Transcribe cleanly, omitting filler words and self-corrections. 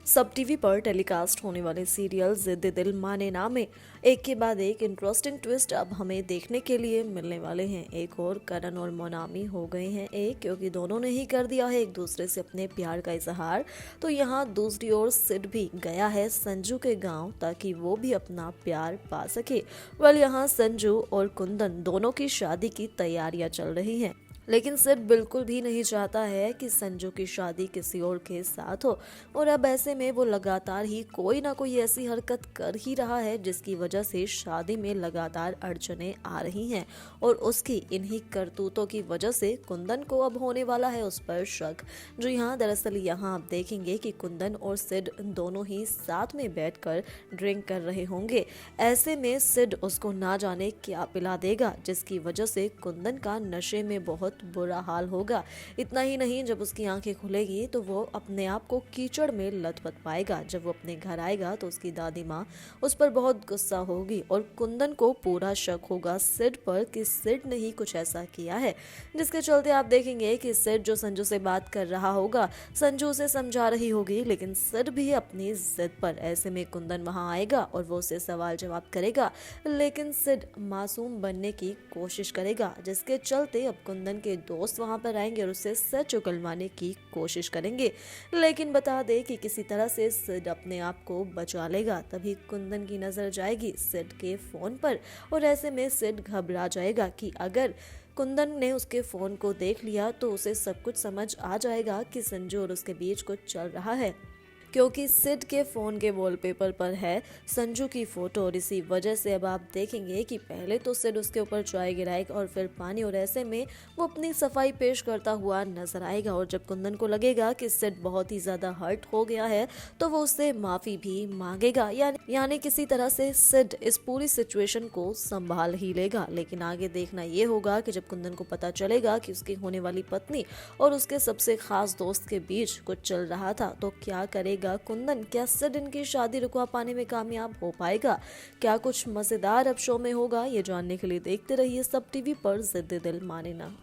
सब टीवी पर टेलीकास्ट होने वाले सीरियल जिद्दी दिल माने ना में एक के बाद एक इंटरेस्टिंग ट्विस्ट अब हमें देखने के लिए मिलने वाले हैं। एक और करण और मोनामी हो गए हैं एक, क्योंकि दोनों ने ही कर दिया है एक दूसरे से अपने प्यार का इजहार। तो यहाँ दूसरी ओर सिड भी गया है संजू के गांव ताकि वो भी अपना प्यार पा सके। वेल यहाँ संजू और कुंदन दोनों की शादी की तैयारियां चल रही हैं, लेकिन सिड बिल्कुल भी नहीं चाहता है कि संजू की शादी किसी और के साथ हो। और अब ऐसे में वो लगातार ही कोई ना कोई ऐसी हरकत कर ही रहा है जिसकी वजह से शादी में लगातार अड़चने आ रही हैं। और उसकी इन्हीं करतूतों की वजह से कुंदन को अब होने वाला है उस पर शक। जो यहाँ दरअसल यहाँ आप देखेंगे कि कुंदन और सिड दोनों ही साथ में बैठकर ड्रिंक कर रहे होंगे। ऐसे में सिड उसको ना जाने क्या पिला देगा जिसकी वजह से कुंदन का नशे में बहुत बुरा हाल होगा। इतना ही नहीं, जब उसकी आंखें खुलेगी तो वो अपने आप को कीचड़ में लथपथ पाएगा। जब वो अपने घर आएगा तो उसकी दादी माँ उस पर बहुत गुस्सा होगी और कुंदन को पूरा शक होगा सिड पर कि सिड ने ही कुछ ऐसा किया है, जिसके चलते आप देखेंगे कि सिड जो संजू से बात कर रहा होगा, संजू उसे समझा रही होगी, लेकिन सिड भी अपनी जिद पर। ऐसे में कुंदन वहां आएगा और वो उससे सवाल जवाब करेगा, लेकिन सिड मासूम बनने की कोशिश करेगा, जिसके चलते अब कुंदन के दोस्त वहां पर आएंगे और उसे सच उगलवाने की कोशिश करेंगे। लेकिन बता दे कि किसी तरह से सिड अपने आप को बचा लेगा। तभी कुंदन की नजर जाएगी सिड के फोन पर और ऐसे में सिड घबरा जाएगा कि अगर कुंदन ने उसके फोन को देख लिया तो उसे सब कुछ समझ आ जाएगा कि संजू और उसके बीच कुछ चल रहा है, क्योंकि सिड के फोन के वॉलपेपर पर है संजू की फोटो। और इसी वजह से अब आप देखेंगे कि पहले तो सिड उसके ऊपर चाय गिराएगा और फिर पानी, और ऐसे में वो अपनी सफाई पेश करता हुआ नजर आएगा। और जब कुंदन को लगेगा कि सिड बहुत ही ज्यादा हर्ट हो गया है तो वो उससे माफी भी मांगेगा, यानी किसी तरह से सिड इस पूरी सिचुएशन को संभाल ही लेगा। लेकिन आगे देखना ये होगा कि जब कुंदन को पता चलेगा कि उसकी होने वाली पत्नी और उसके सबसे खास दोस्त के बीच कुछ चल रहा था तो क्या करेगा कुंदन। क्या सिड इनकी शादी रुकवा पाने में कामयाब हो पाएगा? क्या कुछ मजेदार अब शो में होगा? ये जानने के लिए देखते रहिए सब टीवी पर जिद्दी दिल माने ना।